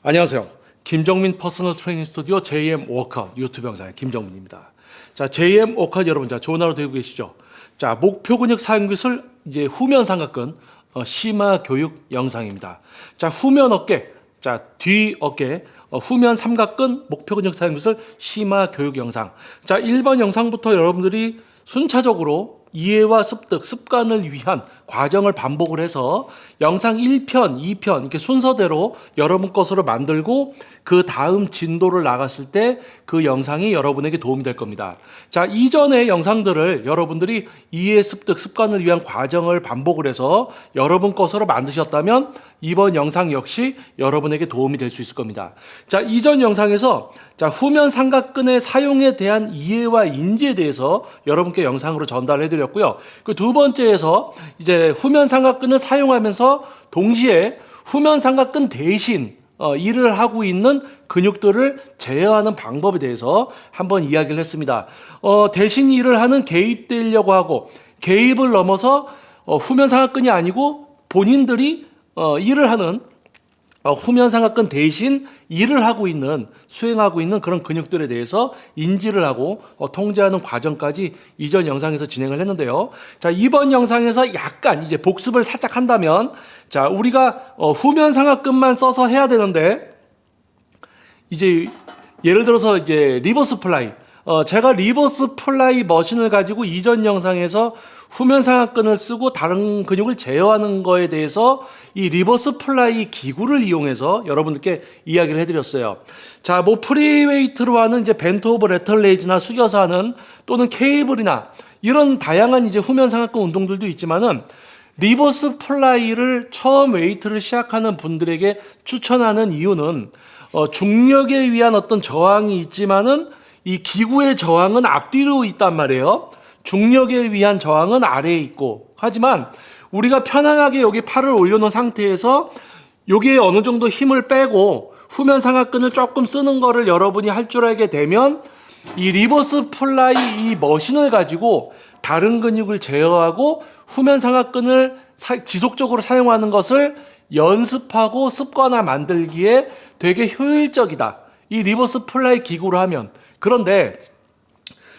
안녕하세요. 김정민 퍼스널 트레이닝 스튜디오 JM 워커 유튜브 영상의 김정민입니다. 자, JM 워커 여러분, 자, 좋은 하루 되고 계시죠? 자, 목표 근육 사용 기술 이제 후면 삼각근 심화 교육 영상입니다. 자, 후면 어깨, 자, 뒤 어깨, 후면 삼각근 목표 근육 사용 기술 심화 교육 영상. 자, 1번 영상부터 여러분들이 순차적으로 이해와 습득, 습관을 위한 과정을 반복을 해서 영상 1편, 2편 이렇게 순서대로 여러분 것으로 만들고 그 다음 진도를 나갔을 때 그 영상이 여러분에게 도움이 될 겁니다. 자, 이전의 영상들을 여러분들이 이해, 습득, 습관을 위한 과정을 반복을 해서 여러분 것으로 만드셨다면 이번 영상 역시 여러분에게 도움이 될 수 있을 겁니다. 자, 이전 영상에서 자, 후면 삼각근의 사용에 대한 이해와 인지에 대해서 여러분께 영상으로 전달해 드렸고요. 그 두 번째에서 이제 후면 삼각근을 사용하면서 동시에 후면 삼각근 대신 일을 하고 있는 근육들을 제어하는 방법에 대해서 한번 이야기를 했습니다. 대신 일을 하는 개입되려고 하고 개입을 넘어서 후면 삼각근이 아니고 본인들이 일을 하는 후면 삼각근 대신 일을 하고 있는, 수행하고 있는 그런 근육들에 대해서 인지를 하고 통제하는 과정까지 이전 영상에서 진행을 했는데요. 자, 이번 영상에서 약간 이제 복습을 살짝 한다면, 자, 우리가 후면 삼각근만 써서 해야 되는데, 이제 예를 들어서 이제 리버스 플라이, 제가 리버스 플라이 머신을 가지고 이전 영상에서 후면 삼각근을 쓰고 다른 근육을 제어하는 거에 대해서 이 리버스 플라이 기구를 이용해서 여러분들께 이야기를 해드렸어요. 자, 뭐 프리웨이트로 하는 이제 벤트 오브 레터럴 레이즈나 숙여서 하는 또는 케이블이나 이런 다양한 이제 후면 삼각근 운동들도 있지만은 리버스 플라이를 처음 웨이트를 시작하는 분들에게 추천하는 이유는 중력에 위한 어떤 저항이 있지만은 이 기구의 저항은 앞뒤로 있단 말이에요. 중력에 위한 저항은 아래에 있고, 하지만 우리가 편안하게 여기 팔을 올려놓은 상태에서 여기에 어느 정도 힘을 빼고 후면 삼각근을 조금 쓰는 거를 여러분이 할 줄 알게 되면 이 리버스 플라이 이 머신을 가지고 다른 근육을 제어하고 후면 삼각근을 지속적으로 사용하는 것을 연습하고 습관화 만들기에 되게 효율적이다. 이 리버스 플라이 기구로 하면. 그런데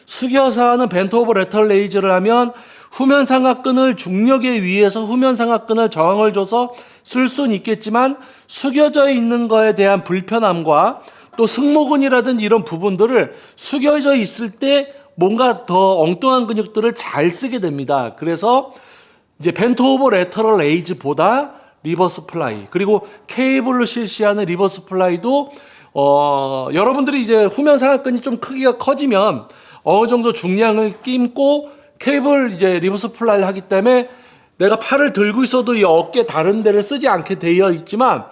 숙여서 하는 벤트 오브 레터럴 레이즈를 하면 후면 삼각근을 중력에 의해서 후면 삼각근을 저항을 줘서 쓸 수는 있겠지만 숙여져 있는 거에 대한 불편함과 또 승모근이라든지 이런 부분들을 숙여져 있을 때 뭔가 더 엉뚱한 근육들을 잘 쓰게 됩니다. 그래서 이제 벤트 오브 레터럴 레이즈보다 리버스 플라이, 그리고 케이블로 실시하는 리버스 플라이도 여러분들이 이제 후면 삼각근이 좀 크기가 커지면 어느 정도 중량을 끼고 케이블 이제 리버스 플라이를 하기 때문에 내가 팔을 들고 있어도 이 어깨 다른 데를 쓰지 않게 되어 있지만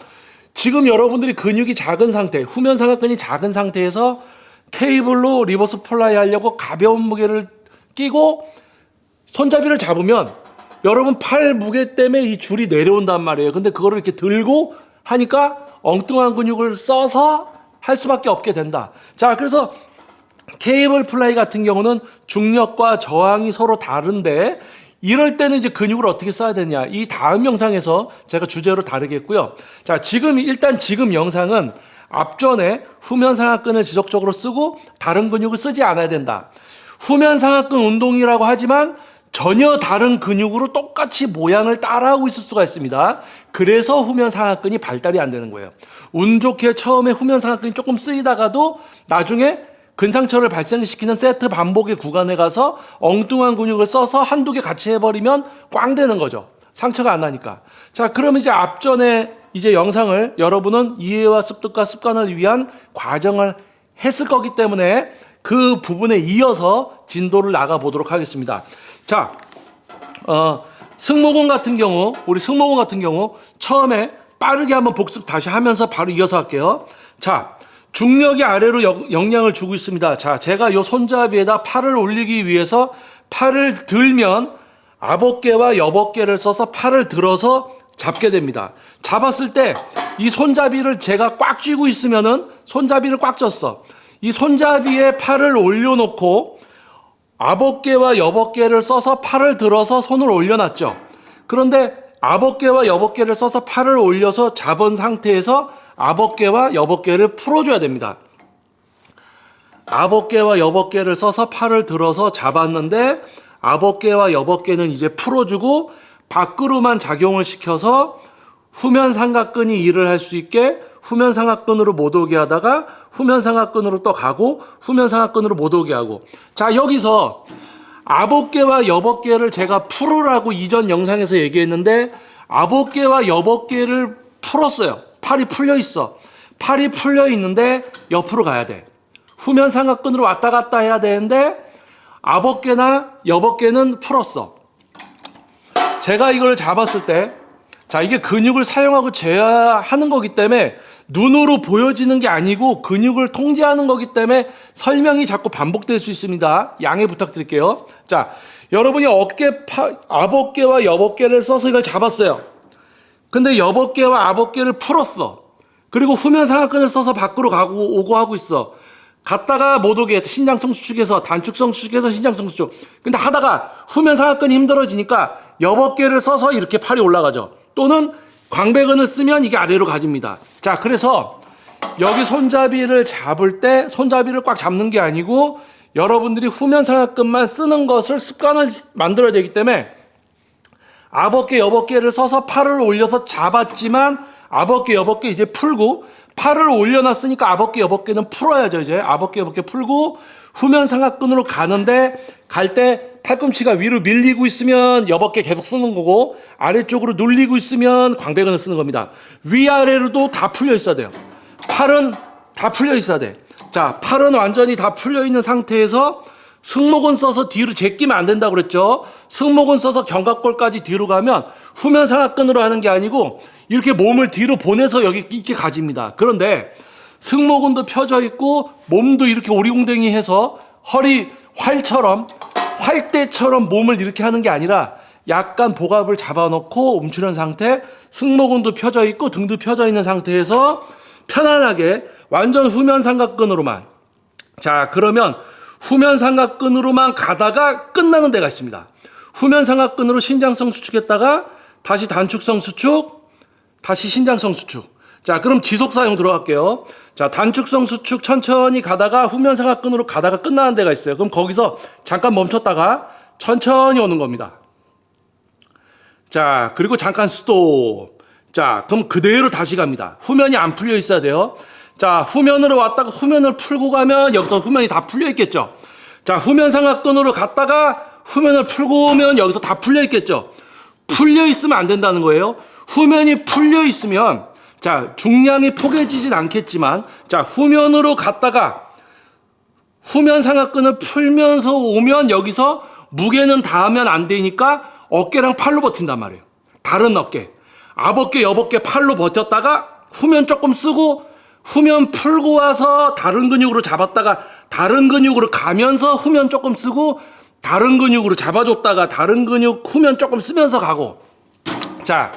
지금 여러분들이 근육이 작은 상태, 후면 삼각근이 작은 상태에서 케이블로 리버스 플라이 하려고 가벼운 무게를 끼고 손잡이를 잡으면 여러분 팔 무게 때문에 이 줄이 내려온단 말이에요. 근데 그거를 이렇게 들고 하니까 엉뚱한 근육을 써서 할 수밖에 없게 된다. 자, 그래서 케이블 플라이 같은 경우는 중력과 저항이 서로 다른데 이럴 때는 이제 근육을 어떻게 써야 되냐. 이 다음 영상에서 제가 주제로 다루겠고요. 자, 지금 영상은 앞전에 후면 삼각근을 지속적으로 쓰고 다른 근육을 쓰지 않아야 된다. 후면 삼각근 운동이라고 하지만 전혀 다른 근육으로 똑같이 모양을 따라하고 있을 수가 있습니다. 그래서 후면 삼각근이 발달이 안 되는 거예요. 운 좋게 처음에 후면 삼각근이 조금 쓰이다가도 나중에 근상처를 발생시키는 세트 반복의 구간에 가서 엉뚱한 근육을 써서 한두 개 같이 해버리면 꽝 되는 거죠. 상처가 안 나니까. 자, 그러면 이제 앞전에 이제 영상을 여러분은 이해와 습득과 습관을 위한 과정을 했을 거기 때문에 그 부분에 이어서 진도를 나가 보도록 하겠습니다. 자, 승모근 같은 경우, 우리 승모근 같은 경우 처음에 빠르게 한번 복습 다시 하면서 바로 이어서 할게요. 자, 중력이 아래로 영향을 주고 있습니다. 자, 제가 요 손잡이에다 팔을 올리기 위해서 팔을 들면 앞어깨와 옆어깨를 써서 팔을 들어서 잡게 됩니다. 잡았을 때 이 손잡이를 제가 꽉 쥐고 있으면은 손잡이를 꽉 쥐었어. 이 손잡이에 팔을 올려놓고 앞어깨와 옆어깨를 써서 팔을 들어서 손을 올려놨죠. 그런데 앞어깨와 옆어깨를 써서 팔을 올려서 잡은 상태에서 앞어깨와 옆어깨를 풀어줘야 됩니다. 앞어깨와 옆어깨를 써서 팔을 들어서 잡았는데 앞어깨와 옆어깨는 이제 풀어주고 밖으로만 작용을 시켜서 후면 삼각근이 일을 할 수 있게 후면 삼각근으로 못 오게 하다가 후면 삼각근으로 또 가고 후면 삼각근으로 못 오게 하고. 자, 여기서 앞어깨와 옆어깨를 제가 풀으라고 이전 영상에서 얘기했는데 앞어깨와 옆어깨를 풀었어요. 팔이 풀려 있어. 팔이 풀려 있는데 옆으로 가야 돼. 후면 삼각근으로 왔다 갔다 해야 되는데 앞어깨나 옆어깨는 풀었어. 제가 이걸 잡았을 때, 자, 이게 근육을 사용하고 제어하는 거기 때문에 눈으로 보여지는 게 아니고 근육을 통제하는 거기 때문에 설명이 자꾸 반복될 수 있습니다. 양해 부탁드릴게요. 자, 여러분이 앞어깨와 옆어깨를 써서 이걸 잡았어요. 근데 옆어깨와 앞어깨를 풀었어. 그리고 후면 삼각근을 써서 밖으로 가고 오고 하고 있어. 갔다가 못 오게 신장성 수축에서 단축성 수축에서 신장성 수축. 근데 하다가 후면 삼각근이 힘들어지니까 옆어깨를 써서 이렇게 팔이 올라가죠. 또는 광배근을 쓰면 이게 아래로 가집니다. 자, 그래서 여기 손잡이를 잡을 때 손잡이를 꽉 잡는 게 아니고 여러분들이 후면 삼각근만 쓰는 것을 습관을 만들어야 되기 때문에 앞어깨, 옆어깨를 써서 팔을 올려서 잡았지만 앞어깨, 옆어깨 이제 풀고 팔을 올려놨으니까 앞어깨, 옆어깨는 풀어야죠. 이제 앞어깨, 옆어깨 풀고 후면 삼각근으로 가는데 갈 때 팔꿈치가 위로 밀리고 있으면 옆어깨 계속 쓰는 거고 아래쪽으로 눌리고 있으면 광배근을 쓰는 겁니다. 위아래로도 다 풀려 있어야 돼요. 팔은 다 풀려 있어야 돼. 자, 팔은 완전히 다 풀려 있는 상태에서 승모근 써서 뒤로 제끼면 안 된다고 그랬죠. 승모근 써서 견갑골까지 뒤로 가면 후면 삼각근으로 하는 게 아니고 이렇게 몸을 뒤로 보내서 여기 이렇게 가집니다. 그런데 승모근도 펴져 있고 몸도 이렇게 오리궁뎅이 해서 허리 활대처럼 몸을 이렇게 하는 게 아니라 약간 복압을 잡아놓고 움츠린 상태, 승모근도 펴져 있고 등도 펴져 있는 상태에서 편안하게 완전 후면 삼각근으로만. 자, 그러면 후면 삼각근으로만 가다가 끝나는 데가 있습니다. 후면 삼각근으로 신장성 수축했다가 다시 단축성 수축, 다시 신장성 수축. 자, 그럼 지속 사용 들어갈게요. 자, 단축성 수축 천천히 가다가 후면 삼각근으로 가다가 끝나는 데가 있어요. 그럼 거기서 잠깐 멈췄다가 천천히 오는 겁니다. 자, 그리고 잠깐 스톱. 자, 그럼 그대로 다시 갑니다. 후면이 안 풀려 있어야 돼요. 자, 후면으로 왔다가 후면을 풀고 가면 여기서 후면이 다 풀려 있겠죠. 자, 후면 삼각근으로 갔다가 후면을 풀고 오면 여기서 다 풀려 있겠죠. 풀려 있으면 안 된다는 거예요. 후면이 풀려 있으면 자, 중량이 포개지진 않겠지만 자, 후면으로 갔다가 후면 삼각근을 풀면서 오면 여기서 무게는 닿으면 안 되니까 어깨랑 팔로 버틴단 말이에요. 다른 어깨. 앞어깨, 옆어깨 팔로 버텼다가 후면 조금 쓰고 후면 풀고 와서 다른 근육으로 잡았다가 다른 근육으로 가면서 후면 조금 쓰고 다른 근육으로 잡아줬다가 다른 근육 후면 조금 쓰면서 가고. 자,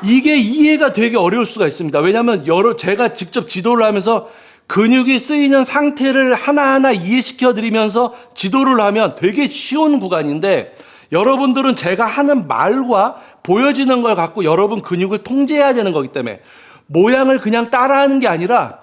이게 이해가 되게 어려울 수가 있습니다. 왜냐하면 제가 직접 지도를 하면서 근육이 쓰이는 상태를 하나하나 이해시켜 드리면서 지도를 하면 되게 쉬운 구간인데 여러분들은 제가 하는 말과 보여지는 걸 갖고 여러분 근육을 통제해야 되는 거기 때문에 모양을 그냥 따라하는 게 아니라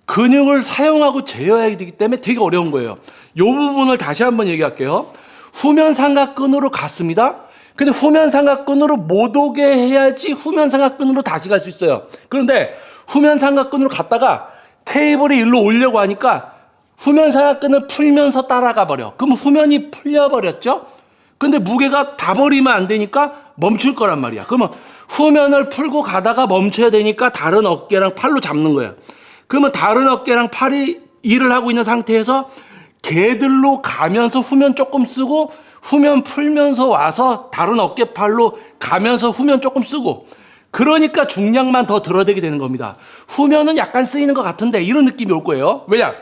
근육을 사용하고 제어해야 되기 때문에 되게 어려운 거예요. 이 부분을 다시 한번 얘기할게요. 후면 삼각근으로 갔습니다. 근데 후면 삼각근으로 못 오게 해야지 후면 삼각근으로 다시 갈 수 있어요. 그런데 후면 삼각근으로 갔다가 테이블이 일로 오려고 하니까 후면 삼각근을 풀면서 따라가 버려. 그럼 후면이 풀려버렸죠? 근데 무게가 다 버리면 안 되니까 멈출 거란 말이야. 그러면 후면을 풀고 가다가 멈춰야 되니까 다른 어깨랑 팔로 잡는 거야. 그러면 다른 어깨랑 팔이 일을 하고 있는 상태에서 개들로 가면서 후면 조금 쓰고 후면 풀면서 와서 다른 어깨 팔로 가면서 후면 조금 쓰고 그러니까 중량만 더 들어대게 되는 겁니다. 후면은 약간 쓰이는 것 같은데 이런 느낌이 올 거예요. 왜냐?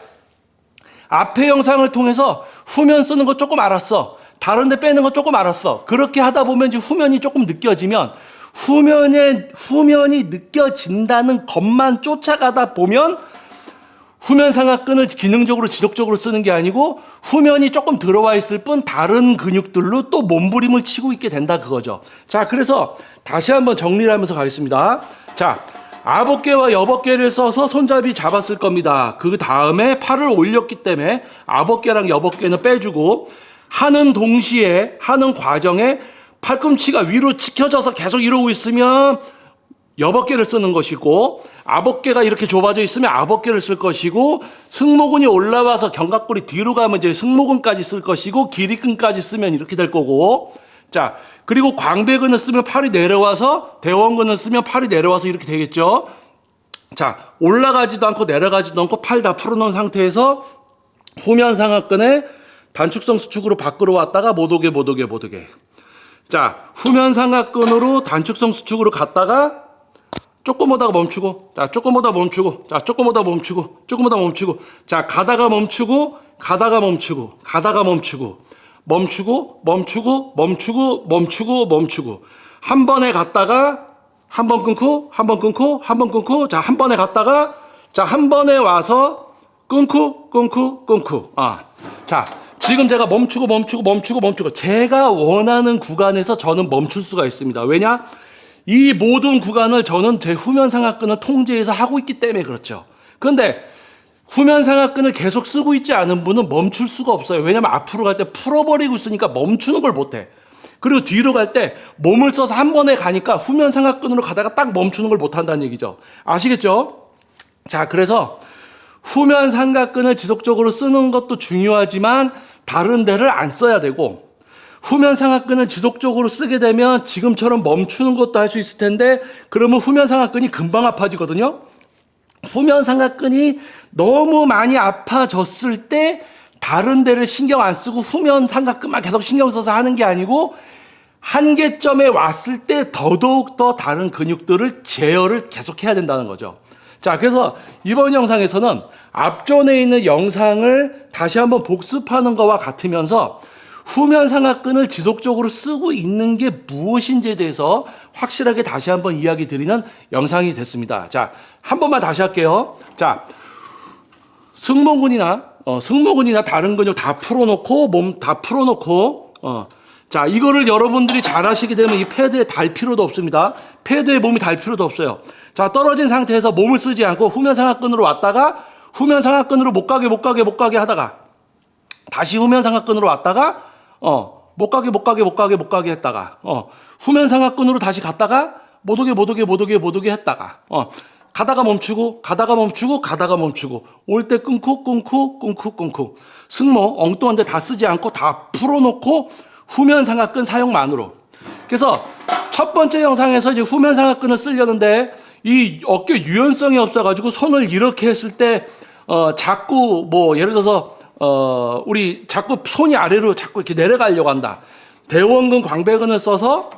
앞에 영상을 통해서 후면 쓰는 거 조금 알았어. 다른 데 빼는 거 조금 알았어. 그렇게 하다 보면 이제 후면이 조금 느껴지면 후면이 느껴진다는 것만 쫓아가다 보면 후면 삼각근을 기능적으로 지속적으로 쓰는 게 아니고 후면이 조금 들어와 있을 뿐 다른 근육들로 또 몸부림을 치고 있게 된다 그거죠. 자, 그래서 다시 한번 정리를 하면서 가겠습니다. 자, 아버깨와 여버깨를 써서 손잡이 잡았을 겁니다. 그 다음에 팔을 올렸기 때문에 아버깨랑 여버깨는 빼주고 하는 동시에 하는 과정에 팔꿈치가 위로 치켜져서 계속 이러고 있으면 여버깨를 쓰는 것이고 아버깨가 이렇게 좁아져 있으면 아버깨를 쓸 것이고 승모근이 올라와서 견갑골이 뒤로 가면 이제 승모근까지 쓸 것이고 기립근까지 쓰면 이렇게 될 거고 자 그리고 광배근을 쓰면 팔이 내려와서 대원근을 쓰면 팔이 내려와서 이렇게 되겠죠. 자 올라가지도 않고 내려가지도 않고 팔 다 풀어놓은 상태에서 후면상하근에 단축성 수축으로 밖으로 왔다가 못 오게. 자 후면상하근으로 단축성 수축으로 갔다가 조금 오다가 멈추고 조금 오다 멈추고 자 가다가 멈추고 한 번에 갔다가 한 번 끊고 자 한 번에 갔다가 자 한 번에 와서 끊고 자 지금 제가 멈추고 제가 원하는 구간에서 저는 멈출 수가 있습니다. 왜냐? 이 모든 구간을 저는 제 후면상하근을 통제해서 하고 있기 때문에 그렇죠. 그런데 후면상하근을 계속 쓰고 있지 않은 분은 멈출 수가 없어요. 왜냐하면 앞으로 갈 때 풀어버리고 있으니까 멈추는 걸 못해. 그리고 뒤로 갈 때 몸을 써서 한 번에 가니까 후면상하근으로 가다가 딱 멈추는 걸 못한다는 얘기죠. 아시겠죠? 자, 그래서 후면상하근을 지속적으로 쓰는 것도 중요하지만 다른 데를 안 써야 되고 후면상하근을 지속적으로 쓰게 되면 지금처럼 멈추는 것도 할 수 있을 텐데 그러면 후면상하근이 금방 아파지거든요. 후면상하근이 너무 많이 아파졌을 때 다른 데를 신경 안 쓰고 후면상하근만 계속 신경 써서 하는 게 아니고 한계점에 왔을 때 더더욱 더 다른 근육들을 제어를 계속 해야 된다는 거죠. 자, 그래서 이번 영상에서는 앞전에 있는 영상을 다시 한번 복습하는 것과 같으면서 후면상하근을 지속적으로 쓰고 있는 게 무엇인지에 대해서 확실하게 다시 한번 이야기 드리는 영상이 됐습니다. 자, 한 번만 다시 할게요. 자, 승모근이나 다른 근육 다 풀어놓고 몸 다 풀어놓고 자, 이거를 여러분들이 잘 하시게 되면 이 패드에 달 필요도 없습니다. 패드에 몸이 달 필요도 없어요. 자, 떨어진 상태에서 몸을 쓰지 않고 후면상하근으로 왔다가 후면상하근으로 못 가게 하다가 다시 후면상하근으로 왔다가 못 가게 했다가 후면상하근으로 다시 갔다가 못 오게 했다가 가다가 멈추고 올 때 끊고 승모 엉뚱한 데 다 쓰지 않고 다 풀어놓고 후면상하근 사용만으로. 그래서 첫 번째 영상에서 이제 후면상하근을 쓰려는데 이 어깨 유연성이 없어가지고 손을 이렇게 했을 때 자꾸 뭐 예를 들어서 우리 자꾸 손이 아래로 자꾸 이렇게 내려가려고 한다. 대원근 광배근을 써서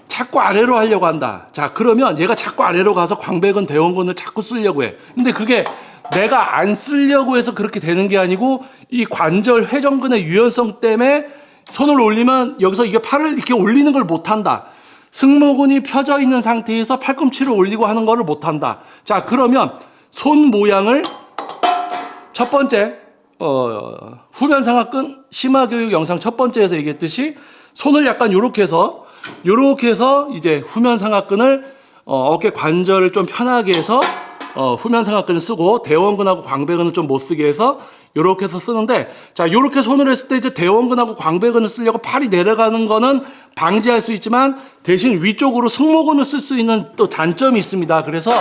자꾸 아래로 하려고 한다. 자, 그러면 얘가 자꾸 아래로 가서 광배근 대원근을 자꾸 쓰려고 해. 근데 그게 내가 안 쓰려고 해서 그렇게 되는 게 아니고 이 관절 회전근의 유연성 때문에 손을 올리면 여기서 이게 팔을 이렇게 올리는 걸 못 한다. 승모근이 펴져 있는 상태에서 팔꿈치를 올리고 하는 거를 못 한다. 자, 그러면 손 모양을 첫 번째 후면상하근 심화교육 영상 첫 번째에서 얘기했듯이 손을 약간 요렇게 해서 이제 후면상하근을 어깨 관절을 좀 편하게 해서 후면상하근을 쓰고 대원근하고 광배근을 좀 못 쓰게 해서 요렇게 해서 쓰는데 자, 요렇게 손을 했을 때 이제 대원근하고 광배근을 쓰려고 팔이 내려가는 거는 방지할 수 있지만 대신 위쪽으로 승모근을 쓸 수 있는 또 단점이 있습니다. 그래서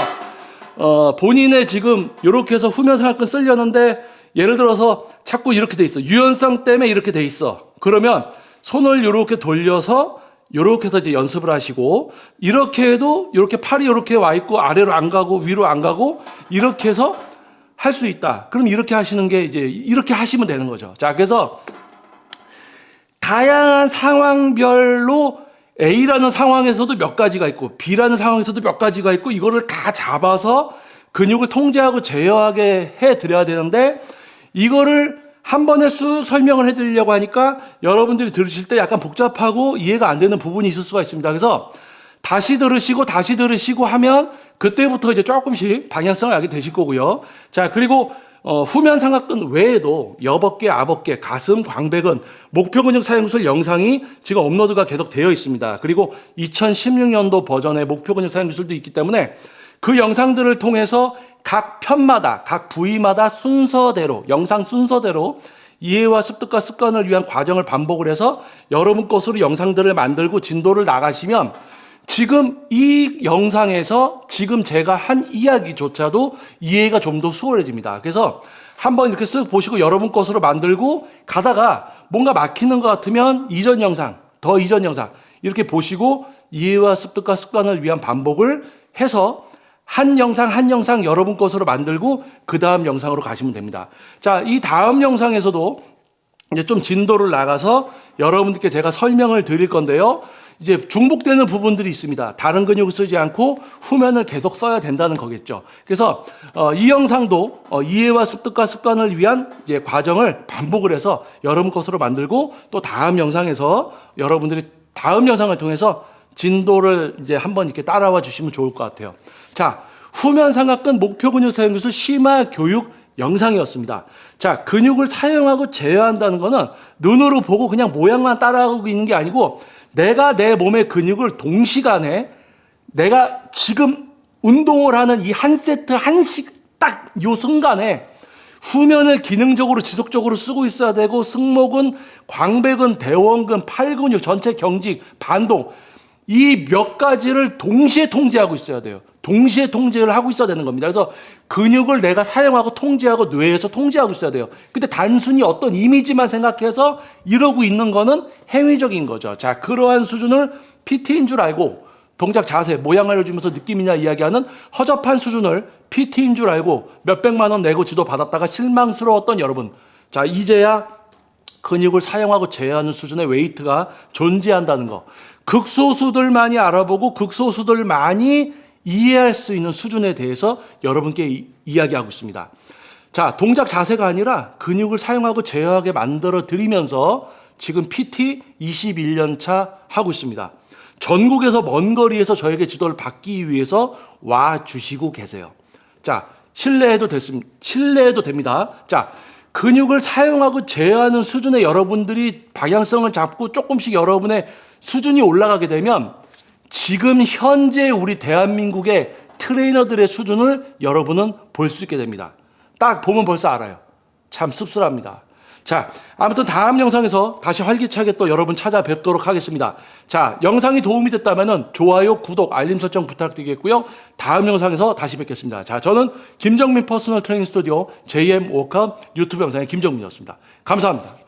본인의 지금 요렇게 해서 후면상하근 쓰려는데 예를 들어서 자꾸 이렇게 돼 있어. 유연성 때문에 이렇게 돼 있어. 그러면 손을 요렇게 돌려서 요렇게 해서 이제 연습을 하시고 이렇게 해도 요렇게 팔이 요렇게 와 있고 아래로 안 가고 위로 안 가고 이렇게 해서 할 수 있다. 그럼 이렇게 하시는 게 이제 이렇게 하시면 되는 거죠. 자, 그래서 다양한 상황별로 A라는 상황에서도 몇 가지가 있고 B라는 상황에서도 몇 가지가 있고 이거를 다 잡아서 근육을 통제하고 제어하게 해드려야 되는데 이거를 한 번에 쑥 설명을 해드리려고 하니까 여러분들이 들으실 때 약간 복잡하고 이해가 안 되는 부분이 있을 수가 있습니다. 그래서 다시 들으시고 하면 그때부터 이제 조금씩 방향성을 알게 되실 거고요. 자, 그리고 후면상하근 외에도 여버깨, 아버깨, 가슴, 광배근, 목표근육 사용술 영상이 지금 업로드가 계속 되어 있습니다. 그리고 2016년도 버전의 목표근육 사용기술도 있기 때문에 그 영상들을 통해서 각 편마다, 각 부위마다 순서대로, 영상 순서대로 이해와 습득과 습관을 위한 과정을 반복을 해서 여러분 것으로 영상들을 만들고 진도를 나가시면 지금 이 영상에서 지금 제가 한 이야기조차도 이해가 좀 더 수월해집니다. 그래서 한번 이렇게 쓱 보시고 여러분 것으로 만들고 가다가 뭔가 막히는 것 같으면 이전 영상, 더 이전 영상 이렇게 보시고 이해와 습득과 습관을 위한 반복을 해서 한 영상 한 영상 여러분 것으로 만들고 그 다음 영상으로 가시면 됩니다. 자, 이 다음 영상에서도 이제 좀 진도를 나가서 여러분들께 제가 설명을 드릴 건데요. 이제 중복되는 부분들이 있습니다. 다른 근육을 쓰지 않고 후면을 계속 써야 된다는 거겠죠. 그래서 이 영상도 이해와 습득과 습관을 위한 이제 과정을 반복을 해서 여러분 것으로 만들고 또 다음 영상에서 여러분들이 다음 영상을 통해서 진도를 이제 한번 이렇게 따라와 주시면 좋을 것 같아요. 자, 후면 삼각근 목표 근육 사용 기술 심화 교육 영상이었습니다. 자, 근육을 사용하고 제어한다는 거는 눈으로 보고 그냥 모양만 따라하고 있는 게 아니고 내가 내 몸의 근육을 동시간에 내가 지금 운동을 하는 이 한 세트 한식 딱 요 순간에 후면을 기능적으로 지속적으로 쓰고 있어야 되고 승모근, 광배근, 대원근, 팔근육, 전체 경직, 반동 이 몇 가지를 동시에 통제하고 있어야 돼요. 동시에 통제를 하고 있어야 되는 겁니다. 그래서 근육을 내가 사용하고 통제하고 뇌에서 통제하고 있어야 돼요. 근데 단순히 어떤 이미지만 생각해서 이러고 있는 거는 행위적인 거죠. 자, 그러한 수준을 PT인 줄 알고 동작 자세, 모양 알려주면서 느낌이냐 이야기하는 허접한 수준을 PT인 줄 알고 몇백만 원 내고 지도 받았다가 실망스러웠던 여러분. 자, 이제야 근육을 사용하고 제어하는 수준의 웨이트가 존재한다는 거. 극소수들만이 알아보고 극소수들만이 이해할 수 있는 수준에 대해서 여러분께 이야기하고 있습니다. 자, 동작 자세가 아니라 근육을 사용하고 제어하게 만들어 드리면서 지금 PT 21년 차 하고 있습니다. 전국에서 먼 거리에서 저에게 지도를 받기 위해서 와 주시고 계세요. 자, 신뢰해도 됩니다. 자, 근육을 사용하고 제어하는 수준의 여러분들이 방향성을 잡고 조금씩 여러분의 수준이 올라가게 되면 지금 현재 우리 대한민국의 트레이너들의 수준을 여러분은 볼 수 있게 됩니다. 딱 보면 벌써 알아요. 참 씁쓸합니다. 자, 아무튼 다음 영상에서 다시 활기차게 또 여러분 찾아뵙도록 하겠습니다. 자, 영상이 도움이 됐다면 좋아요, 구독, 알림 설정 부탁드리겠고요. 다음 영상에서 다시 뵙겠습니다. 자, 저는 김정민 퍼스널 트레이닝 스튜디오 JM 워크아웃 유튜브 영상의 김정민이었습니다. 감사합니다.